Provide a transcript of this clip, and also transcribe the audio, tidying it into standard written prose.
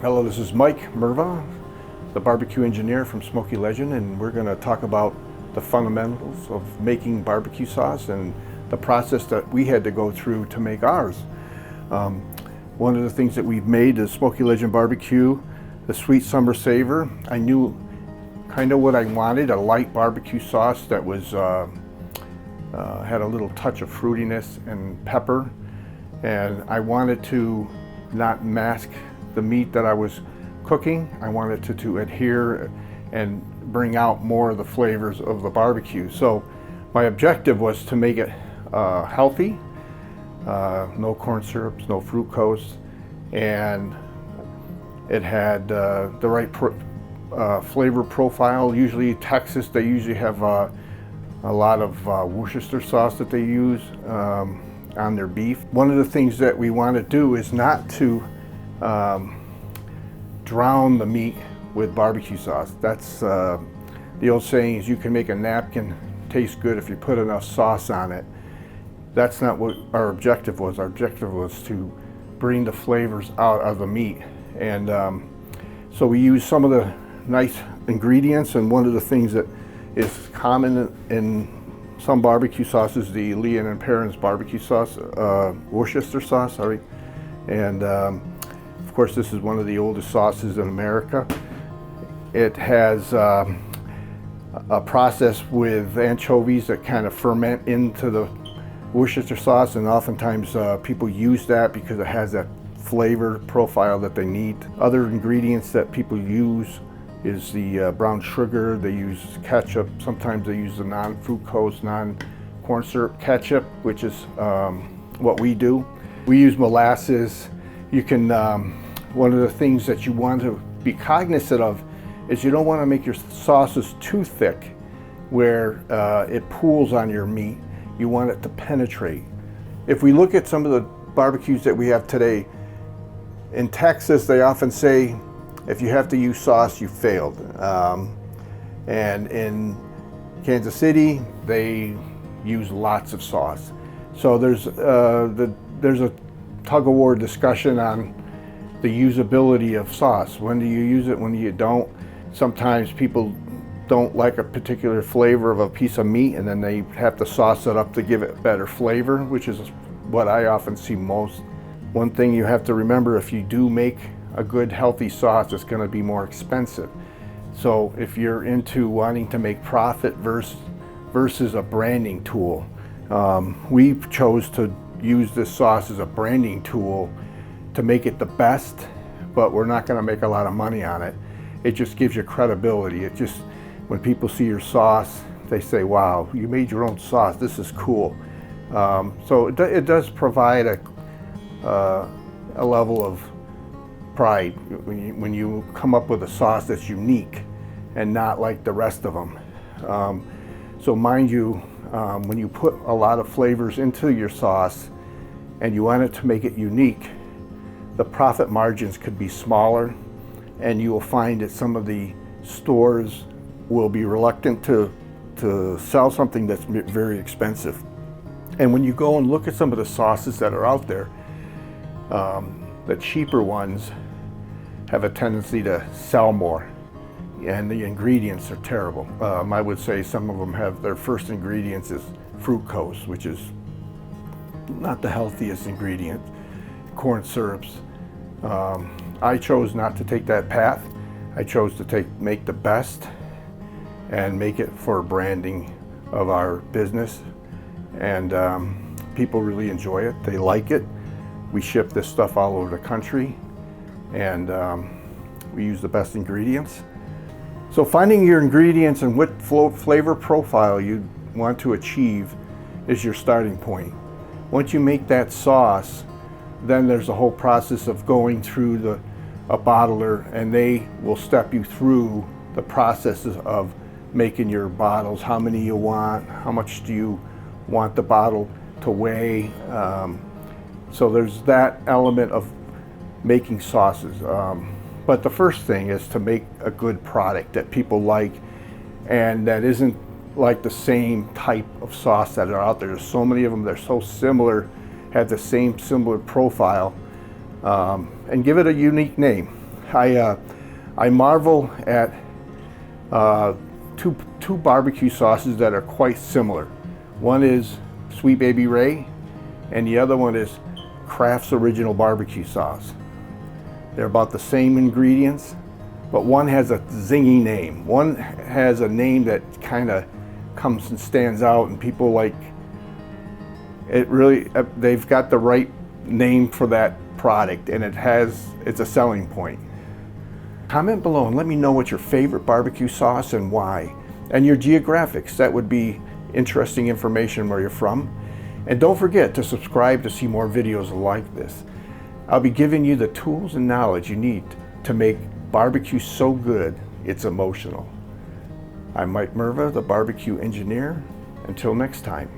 Hello, this is Mike Merva, the barbecue engineer from Smokey Legend, and we're going to talk about the fundamentals of making barbecue sauce and the process that we had to go through to make ours. One of the things that we've made is Smokey Legend Barbecue, the Sweet Summer Savor. I knew kind of what I wanted, a light barbecue sauce that was had a little touch of fruitiness and pepper, and I wanted to not mask the meat that I was cooking. I wanted to adhere and bring out more of the flavors of the barbecue. So my objective was to make it healthy, no corn syrups, no fructose, and it had the right flavor profile. Usually Texas, they usually have a lot of Worcestershire sauce that they use on their beef. One of the things that we want to do is not to drown the meat with barbecue sauce. That's the old saying is you can make a napkin taste good if you put enough sauce on it. That's not what our objective was. Our objective was to bring the flavors out of the meat. And so we use some of the nice ingredients, and one of the things that is common in some barbecue sauces, the Leon and Perrin's barbecue sauce, Worcestershire sauce, sorry. And of course, this is one of the oldest sauces in America. It has a process with anchovies that kind of ferment into the Worcestershire sauce, and oftentimes people use that because it has that flavor profile that they need. Other ingredients that people use is the brown sugar. They use ketchup. Sometimes they use the non-fructose, non-corn syrup ketchup, which is what we do. We use molasses. You can, one of the things that you want to be cognizant of is you don't want to make your sauces too thick where it pools on your meat. You want it to penetrate. If we look at some of the barbecues that we have today, in Texas they often say, if you have to use sauce, you failed. And in Kansas City, they use lots of sauce. So there's a tug-of-war discussion on the usability of sauce. When do you use it, when do you don't? Sometimes people don't like a particular flavor of a piece of meat, and then they have to sauce it up to give it better flavor, which is what I often see most. One thing you have to remember, if you do make a good healthy sauce, it's going to be more expensive. So if you're into wanting to make profit versus a branding tool, we chose to use this sauce as a branding tool to make it the best, but we're not going to make a lot of money on it. It just gives you credibility. It just, when people see your sauce, they say, wow, you made your own sauce, this is cool. So it does provide a level of pride when you come up with a sauce that's unique and not like the rest of them. So mind you, when you put a lot of flavors into your sauce and you want it to make it unique, the profit margins could be smaller, and you will find that some of the stores will be reluctant to sell something that's very expensive. And when you go and look at some of the sauces that are out there, the cheaper ones have a tendency to sell more, and the ingredients are terrible. I would say some of them have their first ingredients is fructose, which is not the healthiest ingredient, corn syrups. I chose not to take that path. I chose to make the best and make it for branding of our business, and people really enjoy it. They like it. We ship this stuff all over the country, and we use the best ingredients. So finding your ingredients and what flavor profile you want to achieve is your starting point. Once you make that sauce, then there's a whole process of going through a bottler, and they will step you through the processes of making your bottles, how many you want, how much do you want the bottle to weigh. So there's that element of making sauces. But the first thing is to make a good product that people like, and that isn't like the same type of sauce that are out there. There's so many of them, they're so similar, have the same similar profile, and give it a unique name. I marvel at two barbecue sauces that are quite similar. One is Sweet Baby Ray, and the other one is Kraft's Original Barbecue Sauce. They're about the same ingredients, but one has a zingy name. One has a name that kind of comes and stands out, and people like it. Really, they've got the right name for that product, and it's a selling point. Comment below and let me know what your favorite barbecue sauce and why, and your geographics. That would be interesting information where you're from. And don't forget to subscribe to see more videos like this. I'll be giving you the tools and knowledge you need to make barbecue so good it's emotional. I'm Mike Merva, the barbecue engineer. Until next time.